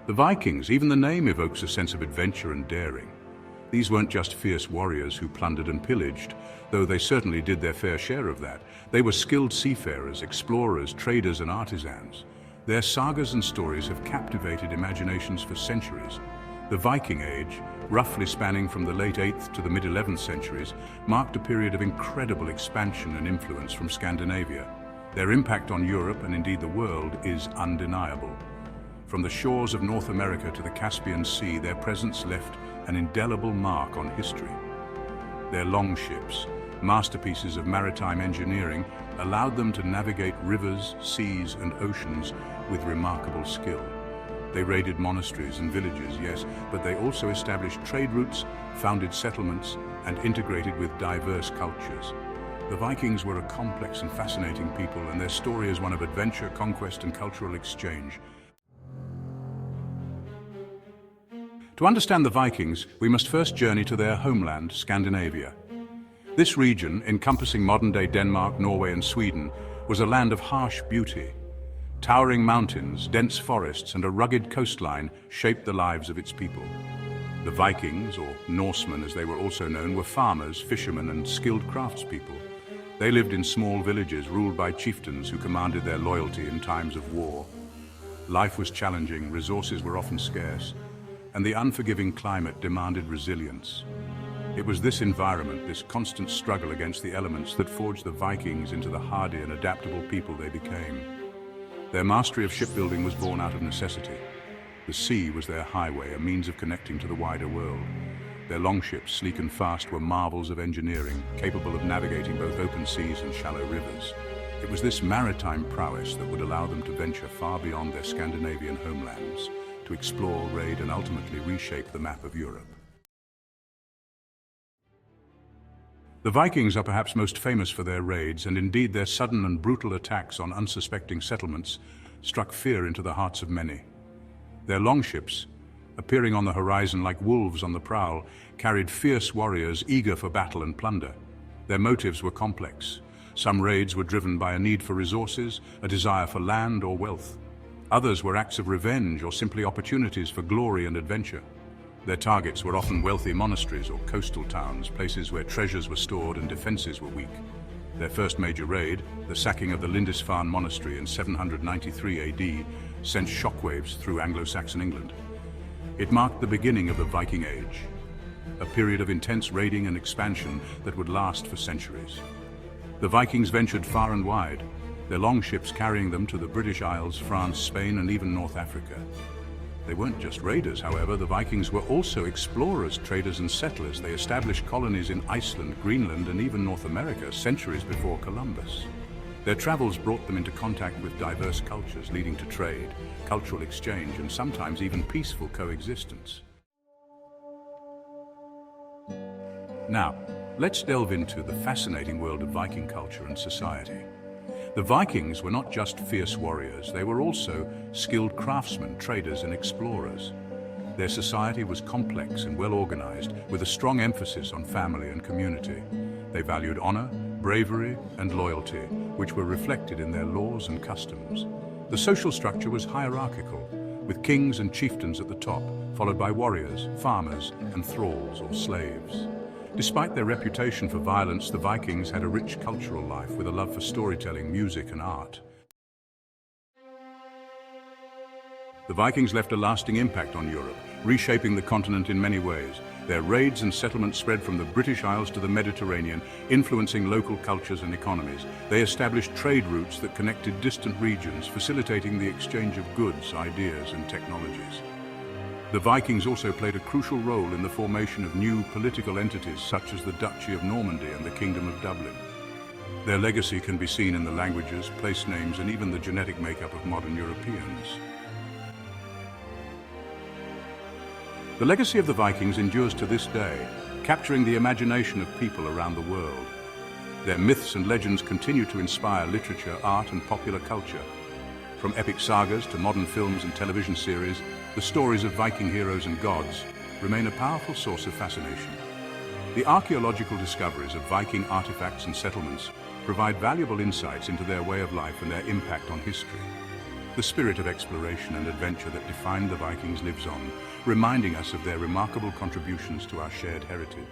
The Vikings, even the name evokes a sense of adventure and daring. These weren't just fierce warriors who plundered and pillaged, though they certainly did their fair share of that. They were skilled seafarers, explorers, traders, and artisans. Their sagas and stories have captivated imaginations for centuries. The Viking Age, roughly spanning from the late 8th to the mid-11th centuries, marked a period of incredible expansion and influence from Scandinavia. Their impact on Europe and indeed the world is undeniable. From the shores of North America to the Caspian Sea, their presence left an indelible mark on history. Their longships, masterpieces of maritime engineering, allowed them to navigate rivers, seas, and oceans with remarkable skill. They raided monasteries and villages, yes, but they also established trade routes, founded settlements, and integrated with diverse cultures. The Vikings were a complex and fascinating people, and their story is one of adventure, conquest, and cultural exchange. To understand the Vikings, we must first journey to their homeland, Scandinavia. This region, encompassing modern-day Denmark, Norway, and Sweden, was a land of harsh beauty. Towering mountains, dense forests, and a rugged coastline shaped the lives of its people. The Vikings, or Norsemen as they were also known, were farmers, fishermen, and skilled craftspeople. They lived in small villages ruled by chieftains who commanded their loyalty in times of war. Life was challenging, resources were often scarce, and the unforgiving climate demanded resilience. It was this environment, this constant struggle against the elements, that forged the Vikings into the hardy and adaptable people they became. Their mastery of shipbuilding was born out of necessity. The sea was their highway, a means of connecting to the wider world. Their longships, sleek and fast, were marvels of engineering, capable of navigating both open seas and shallow rivers. It was this maritime prowess that would allow them to venture far beyond their Scandinavian homelands, to explore, raid, and ultimately reshape the map of Europe. The Vikings are perhaps most famous for their raids, and indeed their sudden and brutal attacks on unsuspecting settlements struck fear into the hearts of many. Their longships, appearing on the horizon like wolves on the prowl, carried fierce warriors eager for battle and plunder. Their motives were complex. Some raids were driven by a need for resources, a desire for land or wealth. Others were acts of revenge or simply opportunities for glory and adventure. Their targets were often wealthy monasteries or coastal towns, places where treasures were stored and defenses were weak. Their first major raid, the sacking of the Lindisfarne monastery in 793 AD, sent shockwaves through Anglo-Saxon England. It marked the beginning of the Viking Age, a period of intense raiding and expansion that would last for centuries. The Vikings ventured far and wide, their longships carrying them to the British Isles, France, Spain, and even North Africa. They weren't just raiders, however. The Vikings were also explorers, traders, and settlers. They established colonies in Iceland, Greenland, and even North America centuries before Columbus. Their travels brought them into contact with diverse cultures, leading to trade, cultural exchange, and sometimes even peaceful coexistence. Now, let's delve into the fascinating world of Viking culture and society. The Vikings were not just fierce warriors, they were also skilled craftsmen, traders, and explorers. Their society was complex and well organized, with a strong emphasis on family and community. They valued honor, bravery, and loyalty, which were reflected in their laws and customs. The social structure was hierarchical, with kings and chieftains at the top, followed by warriors, farmers, and thralls or slaves. Despite their reputation for violence, the Vikings had a rich cultural life with a love for storytelling, music, and art. The Vikings left a lasting impact on Europe, reshaping the continent in many ways. Their raids and settlements spread from the British Isles to the Mediterranean, influencing local cultures and economies. They established trade routes that connected distant regions, facilitating the exchange of goods, ideas, and technologies. The Vikings also played a crucial role in the formation of new political entities such as the Duchy of Normandy and the Kingdom of Dublin. Their legacy can be seen in the languages, place names, and even the genetic makeup of modern Europeans. The legacy of the Vikings endures to this day, capturing the imagination of people around the world. Their myths and legends continue to inspire literature, art, and popular culture. From epic sagas to modern films and television series, the stories of Viking heroes and gods remain a powerful source of fascination. The archaeological discoveries of Viking artifacts and settlements provide valuable insights into their way of life and their impact on history. The spirit of exploration and adventure that defined the Vikings lives on, reminding us of their remarkable contributions to our shared heritage.